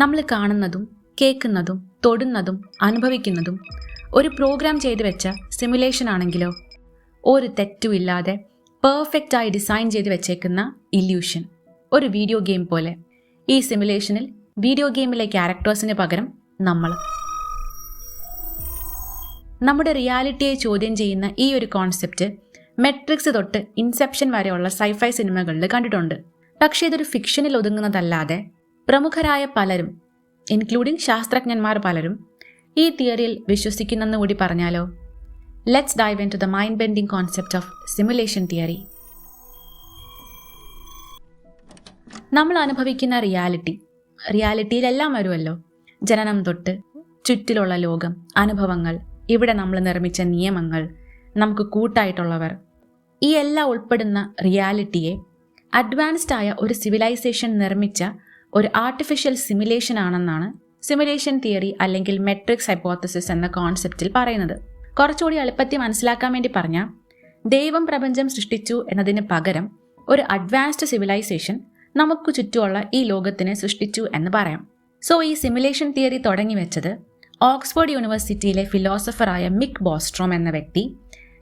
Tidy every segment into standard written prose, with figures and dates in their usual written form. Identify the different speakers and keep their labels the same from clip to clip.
Speaker 1: നമ്മൾ കാണുന്നതും കേൾക്കുന്നതും തൊടുന്നതും അനുഭവിക്കുന്നതും ഒരു പ്രോഗ്രാം ചെയ്തു വെച്ച സിമുലേഷൻ ആണെങ്കിലോ, ഒരു തെറ്റുമില്ലാതെ പെർഫെക്റ്റായി ഡിസൈൻ ചെയ്ത് വെച്ചേക്കുന്ന ഇല്യൂഷൻ, ഒരു വീഡിയോ ഗെയിം പോലെ. ഈ സിമുലേഷനിൽ വീഡിയോ ഗെയിമിലെ ക്യാരക്ടേഴ്സിന് പകരം നമ്മുടെ റിയാലിറ്റിയെ ചോദ്യം ചെയ്യുന്ന ഈ ഒരു കോൺസെപ്റ്റ് മെട്രിക്സ് തൊട്ട് ഇൻസെപ്ഷൻ വരെയുള്ള സൈഫൈ സിനിമകളിൽ കണ്ടിട്ടുണ്ട്. പക്ഷേ ഇതൊരു ഫിക്ഷനിൽ ഒതുങ്ങുന്നതല്ലാതെ പ്രമുഖരായ പലരും, ഇൻക്ലൂഡിംഗ് ശാസ്ത്രജ്ഞന്മാർ പലരും, ഈ തിയറിയിൽ വിശ്വസിക്കുന്നെന്ന് കൂടി പറഞ്ഞാലോ? Let's dive into the mind bending concept of simulation theory. നമ്മൾ അനുഭവിക്കുന്ന റിയാലിറ്റിയിലെല്ലാം വരുമല്ലോ. ജനനം തൊട്ട് ചുറ്റിലുള്ള ലോകം, അനുഭവങ്ങൾ, ഇവിടെ നമ്മൾ നിർമ്മിച്ച നിയമങ്ങൾ, നമുക്ക് കൂട്ടായിട്ടുള്ളവർ, ഈ എല്ലാം ഉൾപ്പെടുന്ന റിയാലിറ്റിയെ അഡ്വാൻസ്ഡ് ആയ ഒരു സിവിലൈസേഷൻ നിർമ്മിച്ച ഒരു ആർട്ടിഫിഷ്യൽ സിമുലേഷൻ ആണെന്നാണ് സിമുലേഷൻ തിയറി അല്ലെങ്കിൽ മെട്രിക്സ് ഹൈപ്പോത്തസിസ് എന്ന കോൺസെപ്റ്റിൽ പറയുന്നത്. കുറച്ചുകൂടി എളുപ്പത്തിൽ മനസ്സിലാക്കാൻ വേണ്ടി പറഞ്ഞാൽ, ദൈവം പ്രപഞ്ചം സൃഷ്ടിച്ചു എന്നതിന് പകരം ഒരു അഡ്വാൻസ്ഡ് സിവിലൈസേഷൻ നമുക്ക് ചുറ്റുമുള്ള ഈ ലോകത്തിനെ സൃഷ്ടിച്ചു എന്ന് പറയാം. സോ ഈ സിമുലേഷൻ തിയറി തുടങ്ങി വെച്ചത് ഓക്സ്ഫോർഡ് യൂണിവേഴ്സിറ്റിയിലെ ഫിലോസഫറായ മിക് ബോസ്ട്രോം എന്ന വ്യക്തി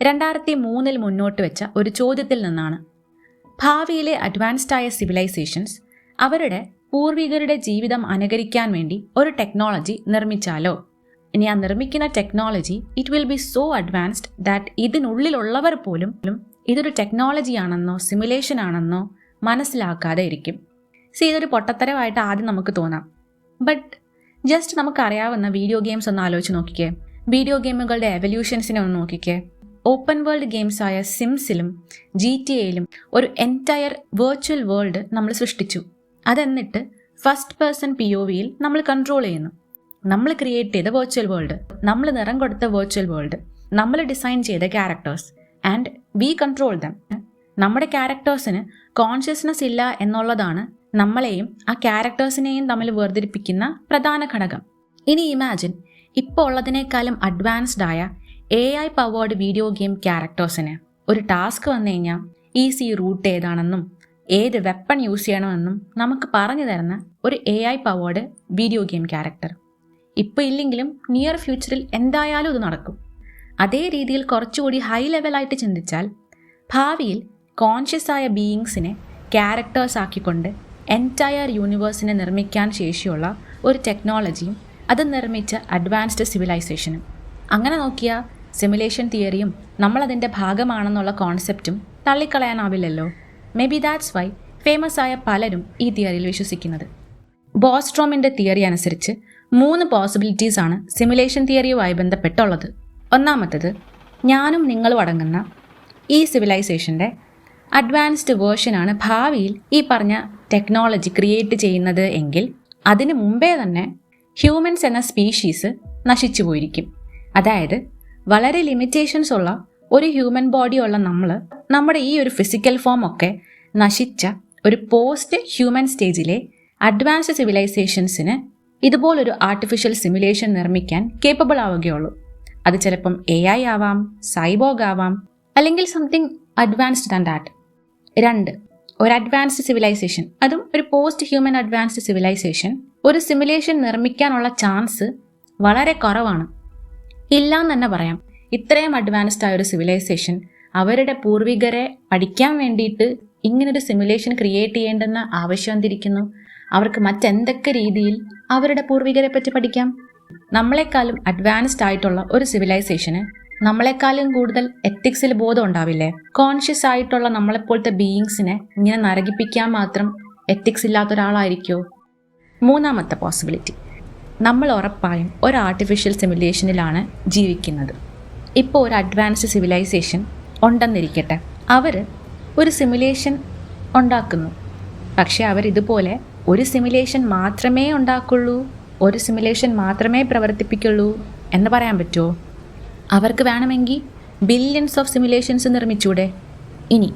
Speaker 1: 2003 മുന്നോട്ട് വെച്ച ഒരു ചോദ്യത്തിൽ നിന്നാണ്. ഭാവിയിലെ അഡ്വാൻസ്ഡ് ആയ സിവിലൈസേഷൻസ് അവരുടെ പൂർവികരുടെ ജീവിതം അനുകരിക്കാൻ വേണ്ടി ഒരു ടെക്നോളജി നിർമ്മിച്ചാലോ? ഇനി ആ നിർമ്മിക്കുന്ന technology it will be so advanced that ഇതിനുള്ളിലുള്ളവർ പോലും ഇതൊരു ടെക്നോളജിയാണെന്നോ സിമുലേഷൻ ആണെന്നോ മനസ്സിലാക്കാതെ ഇരിക്കും. ഇതൊരു പൊട്ടത്തരമായിട്ട് ആദ്യം നമുക്ക് തോന്നാം. ബട്ട് ജസ്റ്റ് നമുക്കറിയാവുന്ന വീഡിയോ ഗെയിംസ് ഒന്ന് ആലോചിച്ച് നോക്കിക്കേ. വീഡിയോ ഗെയിമുകളുടെ എവല്യൂഷൻസിനെ ഒന്ന് നോക്കിക്കേ. ഓപ്പൺ വേൾഡ് ഗെയിംസായ സിംസിലും GTA-യിലും ഒരു എൻറ്റയർ വെർച്വൽ വേൾഡ് നമ്മൾ സൃഷ്ടിച്ചു. അതെന്നിട്ട് ഫസ്റ്റ് പേഴ്സൺ POVയിൽ നമ്മൾ കൺട്രോൾ ചെയ്യുന്നു. നമ്മൾ ക്രിയേറ്റ് ചെയ്ത വെർച്വൽ വേൾഡ്, നമ്മൾ നിറം കൊടുത്ത വെർച്വൽ വേൾഡ്, നമ്മൾ ഡിസൈൻ ചെയ്ത characters, and we control dum. നമ്മുടെ ക്യാരക്ടേഴ്സിന് കോൺഷ്യസ്നെസ് ഇല്ല എന്നുള്ളതാണ് നമ്മളെയും ആ ക്യാരക്ടേഴ്സിനെയും തമ്മിൽ വേർതിരിപ്പിക്കുന്ന പ്രധാന ഘടകം. ഇനി ഇമാജിൻ, ഇപ്പോൾ ഉള്ളതിനേക്കാളും അഡ്വാൻസ്ഡ് ആയ AI പവേർഡ് വീഡിയോ ഗെയിം ക്യാരക്ടേഴ്സിന് ഒരു ടാസ്ക് വന്നു കഴിഞ്ഞാൽ ഈസി റൂട്ട് ഏതാണെന്നും ഏത് വെപ്പൺ യൂസ് ചെയ്യണമെന്നും നമുക്ക് പറഞ്ഞു തരുന്ന ഒരു AI powered video game character. ഇപ്പോൾ ഇല്ലെങ്കിലും നിയർ ഫ്യൂച്ചറിൽ എന്തായാലും ഇത് നടക്കും. അതേ രീതിയിൽ കുറച്ചുകൂടി ഹൈ ലെവലായിട്ട് ചിന്തിച്ചാൽ, ഭാവിയിൽ കോൺഷ്യസ് ആയ ബീയിങ്സിനെ ക്യാരക്ടേഴ്സ് ആക്കിക്കൊണ്ട് എൻറ്റയർ യൂണിവേഴ്സിനെ നിർമ്മിക്കാൻ ശേഷിയുള്ള ഒരു ടെക്നോളജിയും അത് നിർമ്മിച്ച അഡ്വാൻസ്ഡ് സിവിലൈസേഷനും. അങ്ങനെ നോക്കിയാൽ സിമുലേഷൻ തിയറിയും നമ്മളതിൻ്റെ ഭാഗമാണെന്നുള്ള കോൺസെപ്റ്റും തള്ളിക്കളയാനാവില്ലല്ലോ. Maybe that's why famous ആയ പലരും ഈ തിയറിയിൽ വിശ്വസിക്കുന്നത്. ബോസ്ട്രോമിൻ്റെ തിയറി അനുസരിച്ച് 3 പോസിബിലിറ്റീസ് ആണ് സിമുലേഷൻ തിയറിയുമായി ബന്ധപ്പെട്ടുള്ളത്. ഒന്നാമത്തത്, ഞാനും നിങ്ങളും അടങ്ങുന്ന ഈ സിവിലൈസേഷൻ്റെ അഡ്വാൻസ്ഡ് വേർഷനാണ് ഭാവിയിൽ ഈ പറഞ്ഞ ടെക്നോളജി ക്രിയേറ്റ് ചെയ്യുന്നത് എങ്കിൽ അതിനു മുമ്പേ തന്നെ ഹ്യൂമൻസ് എന്ന സ്പീഷീസ് നശിച്ചു പോയിരിക്കും. അതായത് വളരെ ലിമിറ്റേഷൻസ് ഉള്ള ഒരു ഹ്യൂമൻ ബോഡി ഉള്ള നമ്മുടെ ഈ ഒരു ഫിസിക്കൽ ഫോം ഒക്കെ നശിച്ച ഒരു പോസ്റ്റ് ഹ്യൂമൻ സ്റ്റേജിലെ അഡ്വാൻസ്ഡ് സിവിലൈസേഷൻസിന് ഇതുപോലൊരു ആർട്ടിഫിഷ്യൽ സിമുലേഷൻ നിർമ്മിക്കാൻ കേപ്പബിൾ ആവുകയുള്ളൂ. അത് ചിലപ്പം AI ആവാം, സൈബോഗ് ആവാം, അല്ലെങ്കിൽ സംതിങ് അഡ്വാൻസ്ഡ് ദാൻ ദാറ്റ്. 2, ഒരു അഡ്വാൻസ്ഡ് സിവിലൈസേഷൻ, അതും ഒരു പോസ്റ്റ് ഹ്യൂമൻ അഡ്വാൻസ്ഡ് സിവിലൈസേഷൻ ഒരു സിമുലേഷൻ നിർമ്മിക്കാനുള്ള ചാൻസ് വളരെ കുറവാണ്. ഇല്ലാന്ന് തന്നെ പറയാം. ഇത്രയും അഡ്വാൻസ്ഡ് ആയ ഒരു സിവിലൈസേഷൻ അവരുടെ പൂർവികരെ പഠിക്കാൻ വേണ്ടിയിട്ട് ഇങ്ങനൊരു സിമുലേഷൻ ക്രിയേറ്റ് ചെയ്യേണ്ടെന്ന ആവശ്യം എന്തിരിക്കുന്നു? അവർക്ക് മറ്റെന്തൊക്കെ രീതിയിൽ അവരുടെ പൂർവികരെ പറ്റി പഠിക്കാം? നമ്മളെക്കാളും അഡ്വാൻസ്ഡ് ആയിട്ടുള്ള ഒരു സിവിലൈസേഷന് നമ്മളെക്കാളും കൂടുതൽ എത്തിക്സിൽ ബോധം ഉണ്ടാവില്ലേ? കോൺഷ്യസ് ആയിട്ടുള്ള നമ്മളെപ്പോലത്തെ ബീയിങ്സിനെ ഇങ്ങനെ നരകിപ്പിക്കാൻ മാത്രം എത്തിക്സ് ഇല്ലാത്ത ഒരാളായിരിക്കുമോ? 3ാമത്തെ പോസിബിലിറ്റി, നമ്മൾ ഉറപ്പായും ഒരു ആർട്ടിഫിഷ്യൽ സിമുലേഷനിലാണ് ജീവിക്കുന്നത്. ഇപ്പോൾ ഒരു അഡ്വാൻസ്ഡ് സിവിലൈസേഷൻ ഉണ്ടെന്നിരിക്കട്ടെ, അവർ ഒരു സിമുലേഷൻ ഉണ്ടാക്കുന്നു. പക്ഷേ അവരിതുപോലെ ഒരു സിമുലേഷൻ മാത്രമേ ഉണ്ടാക്കുള്ളൂ, ഒരു സിമുലേഷൻ മാത്രമേ പ്രവർത്തിപ്പിക്കുള്ളൂ എന്ന് പറയാൻ പറ്റുമോ? അവർക്ക് വേണമെങ്കിൽ ബില്യൺസ് ഓഫ് സിമുലേഷൻസ് നിർമ്മിച്ചൂടെ? ഇനി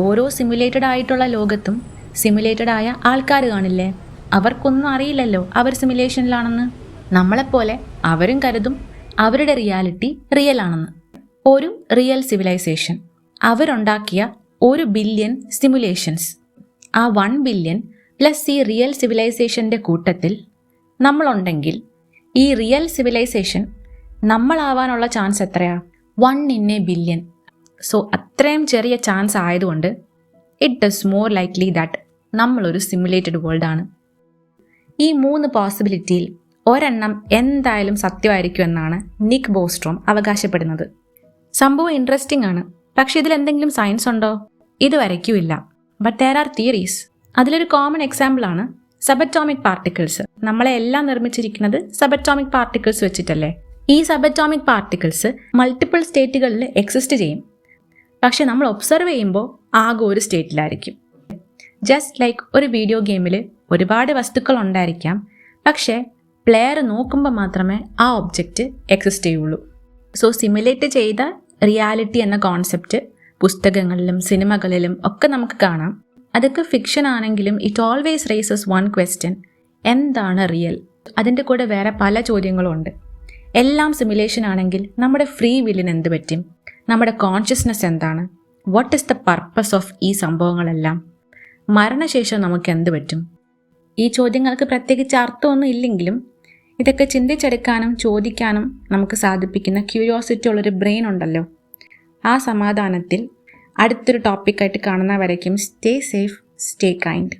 Speaker 1: ഓരോ സിമുലേറ്റഡ് ആയിട്ടുള്ള ലോകത്തും സിമുലേറ്റഡ് ആയ ആൾക്കാർ കാണില്ലേ? അവർക്കൊന്നും അറിയില്ലല്ലോ അവർ സിമുലേഷനിലാണെന്ന്. നമ്മളെപ്പോലെ അവരും കരുതും അവരുടെ റിയാലിറ്റി റിയൽ ആണെന്ന്. ഒരു റിയൽ സിവിലൈസേഷൻ അവരുണ്ടാക്കിയ 1 ബില്യൺ സിമുലേഷൻസ്, ആ 1 ബില്യൺ പ്ലസ് ഈ റിയൽ സിവിലൈസേഷൻ്റെ കൂട്ടത്തിൽ നമ്മളുണ്ടെങ്കിൽ ഈ റിയൽ സിവിലൈസേഷൻ നമ്മളാവാനുള്ള ചാൻസ് എത്രയാ? 1 in a billion. സോ അത്രയും ചെറിയ ചാൻസ് ആയതുകൊണ്ട് it is more likely that നമ്മളൊരു സിമുലേറ്റഡ് വേൾഡാണ്. ഈ 3 പോസിബിലിറ്റിയിൽ ഒരെണ്ണം എന്തായാലും സത്യമായിരിക്കും എന്നാണ് നിക് ബോസ്ട്രോം അവകാശപ്പെടുന്നത്. സംഭവം ഇൻട്രസ്റ്റിംഗ് ആണ്, പക്ഷെ ഇതിൽ എന്തെങ്കിലും സയൻസ് ഉണ്ടോ? ഇതുവരയ്ക്കും ഇല്ല. But there are theories. അതിലൊരു കോമൺ എക്സാമ്പിളാണ് സബറ്റോമിക് പാർട്ടിക്കിൾസ്. നമ്മളെ എല്ലാം നിർമ്മിച്ചിരിക്കുന്നത് സബറ്റോമിക് പാർട്ടിക്കിൾസ് വെച്ചിട്ടല്ലേ? ഈ സബറ്റോമിക് പാർട്ടിക്കിൾസ് മൾട്ടിപ്പിൾ സ്റ്റേറ്റുകളിൽ എക്സിസ്റ്റ് ചെയ്യും. പക്ഷെ നമ്മൾ ഒബ്സർവ് ചെയ്യുമ്പോൾ ആകെ ഒരു സ്റ്റേറ്റിലായിരിക്കും. ജസ്റ്റ് ലൈക്ക് ഒരു വീഡിയോ ഗെയിമിൽ ഒരുപാട് വസ്തുക്കൾ ഉണ്ടായിരിക്കാം, പക്ഷേ പ്ലെയർ നോക്കുമ്പോൾ മാത്രമേ ആ ഒബ്ജക്റ്റ് എക്സിസ്റ്റ് ചെയ്യുള്ളൂ. സോ സിമുലേറ്റ് ചെയ്ത റിയാലിറ്റി എന്ന കോൺസെപ്റ്റ് പുസ്തകങ്ങളിലും സിനിമകളിലും ഒക്കെ നമുക്ക് കാണാം. അതൊക്കെ ഫിക്ഷൻ ആണെങ്കിലും it always raises one question: എന്താണ് റിയൽ? അതിൻ്റെ കൂടെ വേറെ പല ചോദ്യങ്ങളും ഉണ്ട്. എല്ലാം സിമുലേഷൻ ആണെങ്കിൽ നമ്മുടെ ഫ്രീ വില്ലിന് എന്ത് പറ്റും? നമ്മുടെ കോൺഷ്യസ്നെസ് എന്താണ്? What is the purpose of ഈ സംഭവങ്ങളെല്ലാം? മരണശേഷം നമുക്ക് എന്ത് പറ്റും? ഈ ചോദ്യങ്ങൾക്ക് പ്രത്യേകിച്ച് അർത്ഥമൊന്നും ഇല്ലെങ്കിലും ഇതൊക്കെ ചിന്തിച്ചെടുക്കാനും ചോദിക്കാനും നമുക്ക് സാധിപ്പിക്കുന്ന ക്യൂരിയോസിറ്റി ഉള്ളൊരു ബ്രെയിൻ ഉണ്ടല്ലോ. ആ സമാധാനത്തിൽ അടുത്തൊരു ടോപ്പിക്കായിട്ട് കാണുന്നവരേക്കും സ്റ്റേ സേഫ്, സ്റ്റേ കൈൻഡ്.